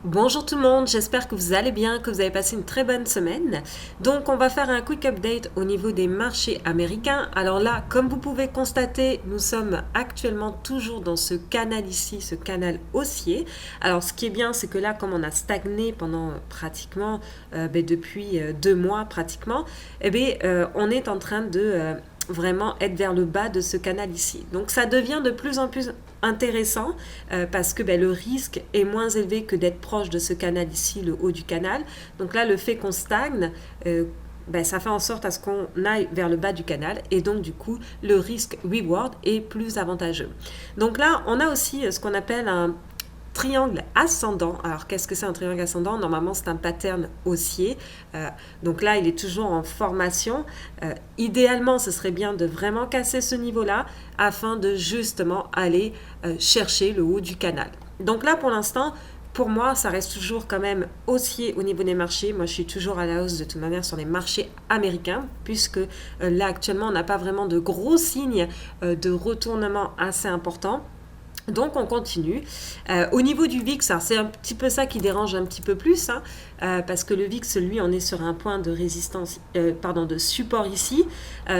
Bonjour tout le monde, j'espère que vous allez bien, que vous avez passé une très bonne semaine. Donc on va faire un quick update au niveau des marchés américains. Alors là, comme vous pouvez constater, nous sommes actuellement toujours dans ce canal ici, ce canal haussier. Alors ce qui est bien, c'est que là, comme on a stagné pendant pratiquement, depuis 2 mois pratiquement, on est en train de vraiment être vers le bas de ce canal ici. Donc ça devient de plus en plus intéressant parce que le risque est moins élevé que d'être proche de ce canal ici, le haut du canal. Donc là, le fait qu'on stagne, ça fait en sorte à ce qu'on aille vers le bas du canal et donc du coup, le risque reward est plus avantageux. Donc là, on a aussi ce qu'on appelle un triangle ascendant. Alors, qu'est-ce que c'est un triangle ascendant? Normalement, c'est un pattern haussier. Euh, donc là, il est toujours en formation. Idéalement, ce serait bien de vraiment casser ce niveau-là afin de justement aller chercher le haut du canal. Donc là, pour l'instant, pour moi, ça reste toujours quand même haussier au niveau des marchés. Moi, je suis toujours à la hausse de toute manière sur les marchés américains, puisque là, actuellement, on n'a pas vraiment de gros signes de retournement assez importants. Donc on continue. Au niveau du VIX, c'est un petit peu ça qui dérange un petit peu plus, hein, parce que le VIX, lui, on est sur un point de résistance, de support ici.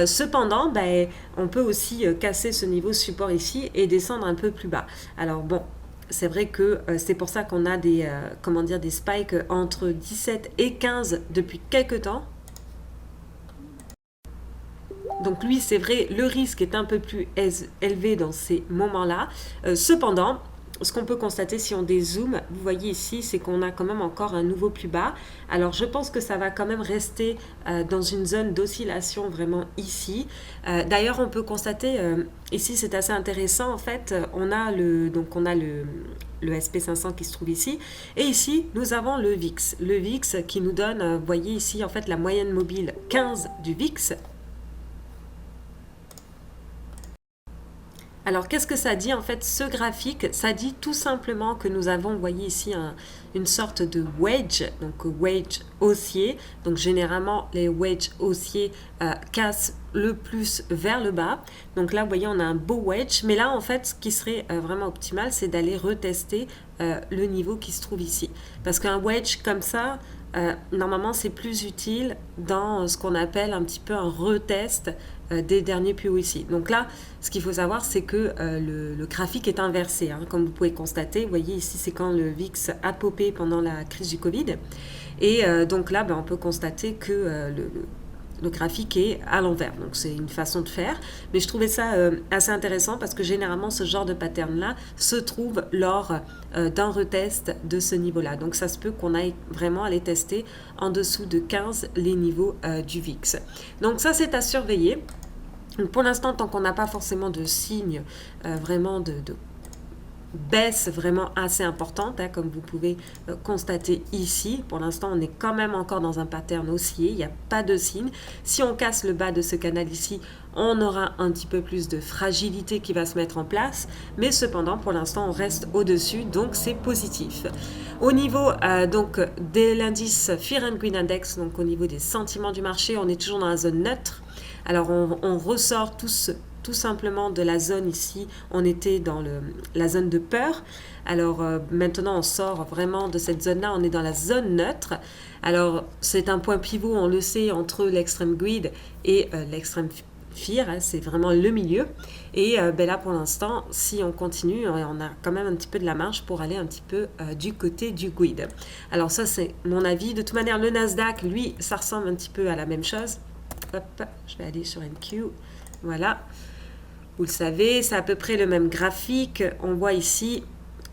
Cependant, on peut aussi casser ce niveau support ici et descendre un peu plus bas. Alors bon, c'est vrai que c'est pour ça qu'on a des spikes entre 17 et 15 depuis quelques temps. Donc lui, c'est vrai, le risque est un peu plus élevé dans ces moments-là. Cependant, ce qu'on peut constater si on dézoome, vous voyez ici, c'est qu'on a quand même encore un nouveau plus bas. Alors je pense que ça va quand même rester dans une zone d'oscillation vraiment ici. D'ailleurs, on peut constater, ici c'est assez intéressant en fait, on a le SP500 qui se trouve ici. Et ici, nous avons le VIX. Le VIX qui nous donne, vous voyez ici en fait la moyenne mobile 15 du VIX. Alors, qu'est-ce que ça dit en fait ce graphique? Ça dit tout simplement que nous avons, vous voyez ici, une sorte de wedge, donc wedge haussier. Donc, généralement, les wedges haussiers cassent le plus vers le bas. Donc là, vous voyez, on a un beau wedge. Mais là, en fait, ce qui serait vraiment optimal, c'est d'aller retester le niveau qui se trouve ici. Parce qu'un wedge comme ça, normalement, c'est plus utile dans ce qu'on appelle un petit peu un retest des derniers plus hauts ici. Donc là, ce qu'il faut savoir, c'est que le graphique est inversé. Hein, comme vous pouvez constater, vous voyez ici, c'est quand le VIX a popé pendant la crise du Covid. Et donc là, on peut constater que le graphique est à l'envers. Donc c'est une façon de faire. Mais je trouvais ça assez intéressant parce que généralement ce genre de pattern-là se trouve lors d'un retest de ce niveau-là. Donc ça se peut qu'on aille vraiment aller tester en dessous de 15 les niveaux du VIX. Donc ça c'est à surveiller. Donc pour l'instant, tant qu'on n'a pas forcément de signe vraiment de baisse vraiment assez importante, hein, comme vous pouvez constater ici. Pour l'instant, on est quand même encore dans un pattern haussier, il n'y a pas de signe. Si on casse le bas de ce canal ici, on aura un petit peu plus de fragilité qui va se mettre en place, mais cependant, pour l'instant, on reste au-dessus, donc c'est positif. Au niveau de l'indice Fear and Greed Index, donc au niveau des sentiments du marché, on est toujours dans la zone neutre. Alors on ressort tout simplement de la zone ici, on était dans la zone de peur. Alors maintenant on sort vraiment de cette zone-là, on est dans la zone neutre. Alors c'est un point pivot, on le sait, entre l'extrême greed et l'extrême fear, hein, c'est vraiment le milieu. Et là pour l'instant, si on continue, on a quand même un petit peu de la marge pour aller un petit peu du côté du greed. Alors ça c'est mon avis. De toute manière, le Nasdaq, lui, ça ressemble un petit peu à la même chose. Hop, je vais aller sur NQ. Voilà. Vous le savez, c'est à peu près le même graphique. On voit ici,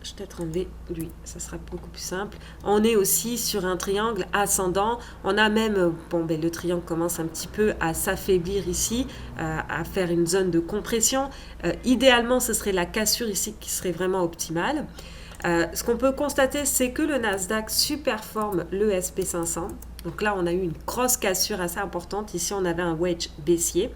je vais peut-être enlever lui, ça sera beaucoup plus simple. On est aussi sur un triangle ascendant. On a même, le triangle commence un petit peu à s'affaiblir ici, à faire une zone de compression. Idéalement, ce serait la cassure ici qui serait vraiment optimale. Ce qu'on peut constater, c'est que le Nasdaq superforme le SP500. Donc là, on a eu une grosse cassure assez importante. Ici, on avait un wedge baissier.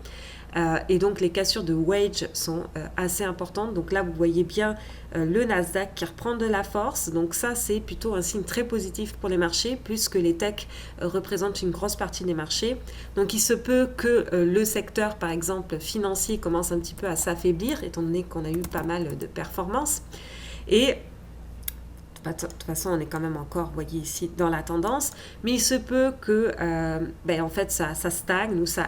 Et donc les cassures de wedge sont assez importantes. Donc là, vous voyez bien le Nasdaq qui reprend de la force. Donc ça, c'est plutôt un signe très positif pour les marchés, puisque les techs représentent une grosse partie des marchés. Donc il se peut que le secteur, par exemple, financier commence un petit peu à s'affaiblir, étant donné qu'on a eu pas mal de performances. Et De toute façon, on est quand même encore, vous voyez ici, dans la tendance. Mais il se peut que, en fait, ça stagne ou ça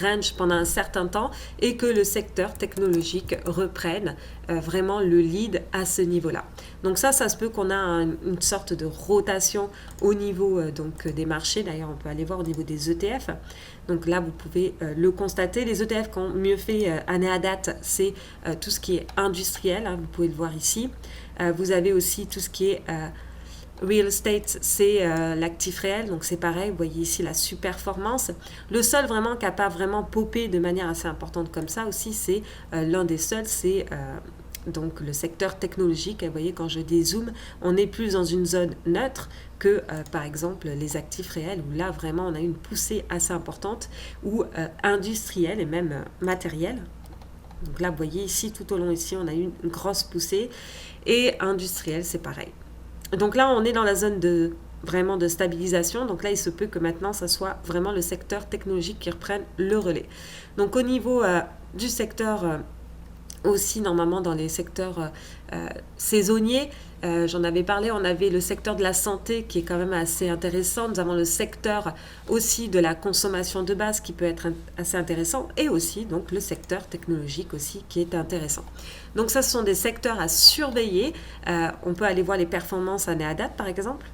range pendant un certain temps et que le secteur technologique reprenne vraiment le lead à ce niveau-là. Donc ça se peut qu'on a une sorte de rotation au niveau donc des marchés. D'ailleurs, on peut aller voir au niveau des ETF. Donc là, vous pouvez le constater. Les ETF qui ont mieux fait année à date, c'est tout ce qui est industriel. Hein, vous pouvez le voir ici. Vous avez aussi tout ce qui est real estate, c'est l'actif réel, donc c'est pareil, vous voyez ici la super-performance. Le seul vraiment qui n'a pas vraiment popé de manière assez importante comme ça aussi, c'est l'un des seuls, c'est donc le secteur technologique. Vous voyez, quand je dézoome, on est plus dans une zone neutre que par exemple les actifs réels, où là vraiment on a une poussée assez importante, ou industrielle et même matérielle. Donc là, vous voyez ici, tout au long ici, on a eu une grosse poussée. Et industriel, c'est pareil. Donc là, on est dans la zone vraiment de stabilisation. Donc là, il se peut que maintenant, ça soit vraiment le secteur technologique qui reprenne le relais. Donc au niveau du secteur aussi, normalement, dans les secteurs saisonniers, j'en avais parlé, on avait le secteur de la santé qui est quand même assez intéressant. Nous avons le secteur aussi de la consommation de base qui peut être assez intéressant, et aussi donc le secteur technologique aussi qui est intéressant. Donc ça, ce sont des secteurs à surveiller. On peut aller voir les performances année à date par exemple.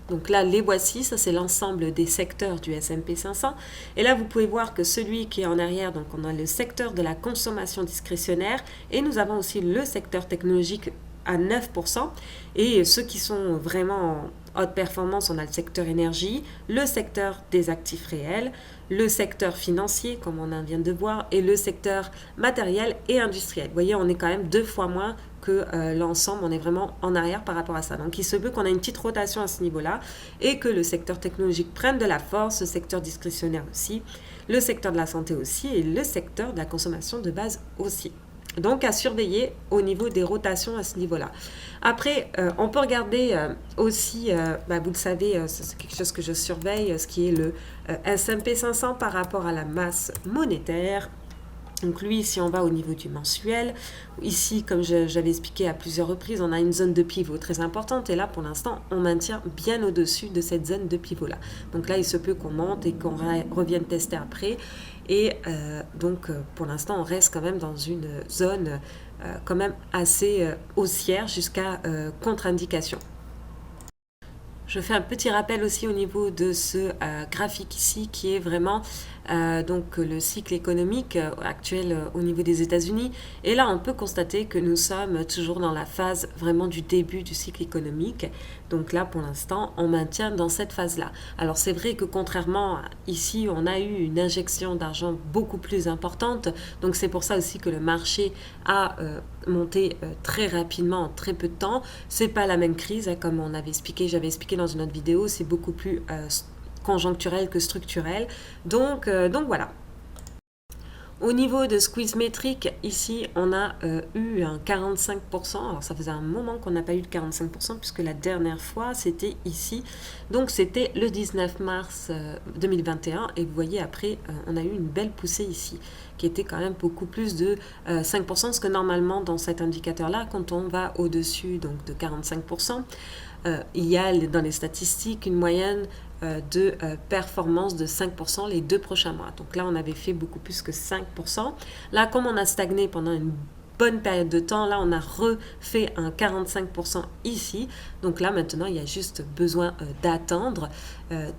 Donc là, les voici, ça c'est l'ensemble des secteurs du S&P 500. Et là, vous pouvez voir que celui qui est en arrière, donc on a le secteur de la consommation discrétionnaire, et nous avons aussi le secteur technologique à 9%. Et ceux qui sont vraiment en haute performance, on a le secteur énergie, le secteur des actifs réels, le secteur financier, comme on vient de voir, et le secteur matériel et industriel. Vous voyez, on est quand même 2 fois moins que l'ensemble, on est vraiment en arrière par rapport à ça. Donc il se peut qu'on ait une petite rotation à ce niveau-là et que le secteur technologique prenne de la force, le secteur discrétionnaire aussi, le secteur de la santé aussi et le secteur de la consommation de base aussi. Donc à surveiller au niveau des rotations à ce niveau-là. Après, on peut regarder aussi, vous le savez, c'est quelque chose que je surveille, ce qui est le S&P 500 par rapport à la masse monétaire. Donc lui, si on va au niveau du mensuel, ici, comme j'avais expliqué à plusieurs reprises, on a une zone de pivot très importante. Et là, pour l'instant, on maintient bien au-dessus de cette zone de pivot-là. Donc là, il se peut qu'on monte et qu'on revienne tester après. Et donc, pour l'instant, on reste quand même dans une zone quand même assez haussière jusqu'à contre-indication. Je fais un petit rappel aussi au niveau de ce graphique ici qui est vraiment donc le cycle économique actuel au niveau des États-Unis. Et là, on peut constater que nous sommes toujours dans la phase vraiment du début du cycle économique. Donc là, pour l'instant, on maintient dans cette phase-là. Alors c'est vrai que contrairement ici, on a eu une injection d'argent beaucoup plus importante. Donc c'est pour ça aussi que le marché a monté très rapidement en très peu de temps. C'est pas la même crise hein, comme on avait expliqué, j'avais expliqué dans une autre vidéo. C'est beaucoup plus conjoncturel que structurel. Donc voilà. Au niveau de squeeze métrique, ici, on a eu un 45%. Alors, ça faisait un moment qu'on n'a pas eu de 45%, puisque la dernière fois, c'était ici. Donc, c'était le 19 mars 2021. Et vous voyez, après, on a eu une belle poussée ici, qui était quand même beaucoup plus de 5%, parce que normalement, dans cet indicateur-là, quand on va au-dessus donc, de 45%, il y a dans les statistiques une moyenne de performance de 5% les 2 prochains mois. Donc là, on avait fait beaucoup plus que 5%. Là, comme on a stagné pendant une bonne période de temps, là, on a refait un 45% ici. Donc là, maintenant, il y a juste besoin d'attendre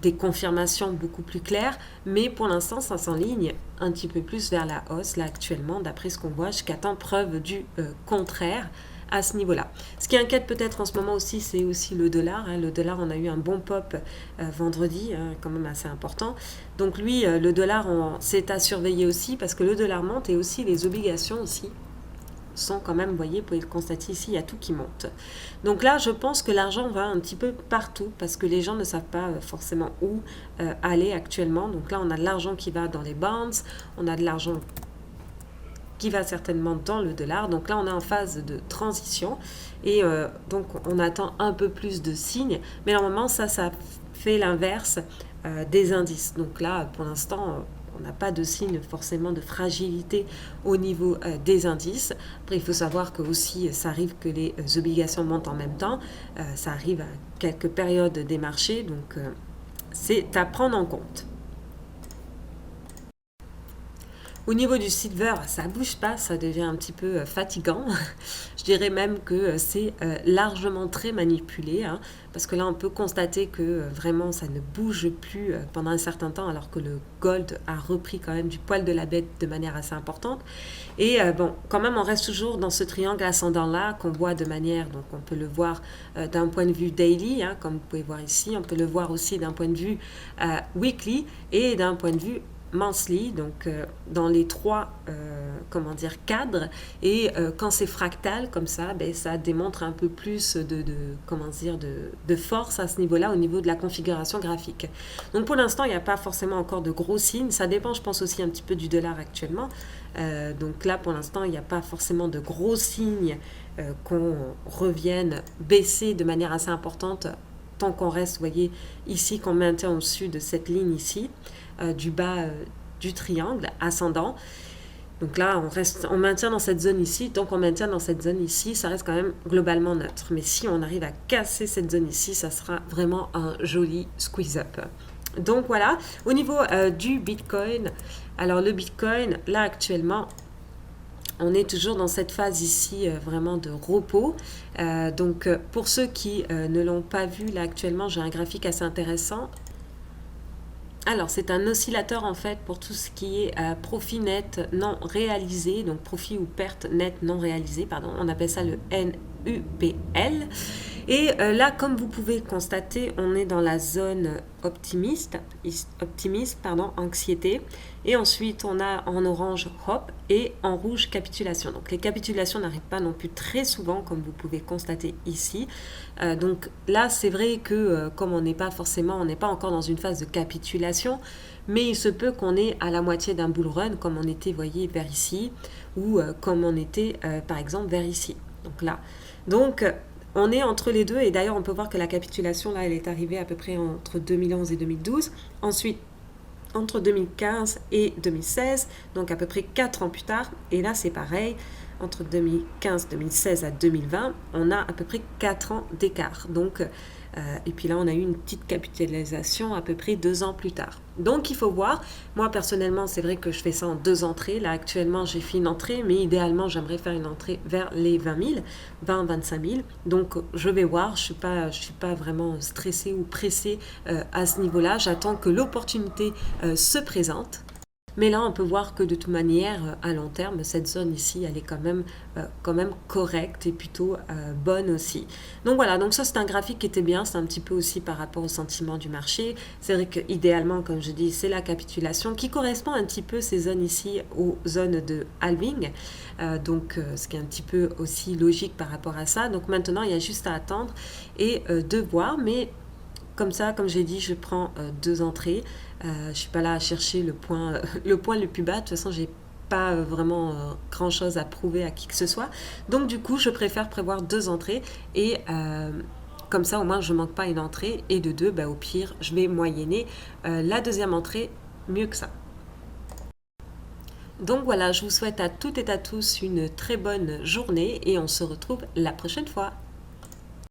des confirmations beaucoup plus claires. Mais pour l'instant, ça s'enligne un petit peu plus vers la hausse, là, actuellement, d'après ce qu'on voit, jusqu'à temps preuve du contraire à ce niveau-là. Ce qui inquiète peut-être en ce moment aussi, c'est aussi le dollar. Le dollar, on a eu un bon pop vendredi, quand même assez important. Donc lui, le dollar, c'est à surveiller aussi parce que le dollar monte et aussi les obligations aussi sont quand même, vous voyez, vous pouvez le constater ici, il y a tout qui monte. Donc là, je pense que l'argent va un petit peu partout parce que les gens ne savent pas forcément où aller actuellement. Donc là, on a de l'argent qui va dans les bonds, on a de l'argent qui va certainement dans le dollar. Donc là, on est en phase de transition et donc on attend un peu plus de signes. Mais normalement, ça fait l'inverse des indices. Donc là, pour l'instant, on n'a pas de signe forcément de fragilité au niveau des indices. Après, il faut savoir que aussi, ça arrive que les obligations montent en même temps. Ça arrive à quelques périodes des marchés, donc c'est à prendre en compte. Au niveau du silver, ça bouge pas, ça devient un petit peu fatigant. Je dirais même que c'est largement très manipulé, hein, parce que là on peut constater que vraiment ça ne bouge plus pendant un certain temps, alors que le gold a repris quand même du poil de la bête de manière assez importante. Et bon, quand même on reste toujours dans ce triangle ascendant là qu'on voit de manière, donc on peut le voir d'un point de vue daily, hein, comme vous pouvez voir ici, on peut le voir aussi d'un point de vue weekly et d'un point de vue monthly, donc dans les trois comment dire, cadres, et quand c'est fractal comme ça, ben, ça démontre un peu plus comment dire, de force à ce niveau-là, au niveau de la configuration graphique. Donc pour l'instant, il n'y a pas forcément encore de gros signes, ça dépend je pense aussi un petit peu du dollar actuellement, donc là pour l'instant il n'y a pas forcément de gros signes qu'on revienne baisser de manière assez importante tant qu'on reste, vous voyez, ici, qu'on maintient au-dessus de cette ligne ici, du bas du triangle ascendant. Donc là, on maintient dans cette zone ici. Tant qu'on maintient dans cette zone ici, ça reste quand même globalement neutre. Mais si on arrive à casser cette zone ici, ça sera vraiment un joli squeeze-up. Donc voilà, au niveau du Bitcoin, alors le Bitcoin, là actuellement, on est toujours dans cette phase ici vraiment de repos. Donc pour ceux qui ne l'ont pas vu, là actuellement j'ai un graphique assez intéressant. Alors c'est un oscillateur en fait pour tout ce qui est profit net non réalisé, donc profit ou perte net non réalisé, pardon, on appelle ça le NUPL. Et là, comme vous pouvez constater, on est dans la zone optimiste, anxiété. Et ensuite, on a en orange hop et en rouge capitulation. Donc les capitulations n'arrivent pas non plus très souvent, comme vous pouvez constater ici. Donc là, c'est vrai que comme on n'est pas encore dans une phase de capitulation, mais il se peut qu'on est à la moitié d'un bull run, comme on était, voyez, vers ici, ou comme on était, par exemple, vers ici. Donc là, on est entre les deux, et d'ailleurs on peut voir que la capitulation là elle est arrivée à peu près entre 2011 et 2012, ensuite entre 2015 et 2016, donc à peu près 4 ans plus tard, et là c'est pareil, entre 2015, 2016 à 2020, on a à peu près 4 ans d'écart. Donc, et puis là, on a eu une petite capitalisation à peu près 2 ans plus tard. Donc, il faut voir. Moi, personnellement, c'est vrai que je fais ça en 2 entrées. Là, actuellement, j'ai fait une entrée, mais idéalement, j'aimerais faire une entrée vers les 20 000, 25 000. Donc, je vais voir. Je suis pas vraiment stressée ou pressée à ce niveau-là. J'attends que l'opportunité se présente. Mais là, on peut voir que de toute manière, à long terme, cette zone ici, elle est quand même correcte et plutôt bonne aussi. Donc voilà, donc ça c'est un graphique qui était bien, c'est un petit peu aussi par rapport au sentiment du marché. C'est vrai que idéalement, comme je dis, c'est la capitulation qui correspond un petit peu ces zones ici aux zones de halving. Ce qui est un petit peu aussi logique par rapport à ça. Donc maintenant, il y a juste à attendre et de voir, mais comme ça, comme j'ai dit, je prends 2 entrées. Je ne suis pas là à chercher le point le plus bas. De toute façon, j'ai pas vraiment grand chose à prouver à qui que ce soit. Donc du coup, je préfère prévoir 2 entrées et comme ça, au moins, je ne manque pas une entrée. Et de 2, au pire, je vais moyenner la deuxième entrée mieux que ça. Donc voilà, je vous souhaite à toutes et à tous une très bonne journée et on se retrouve la prochaine fois.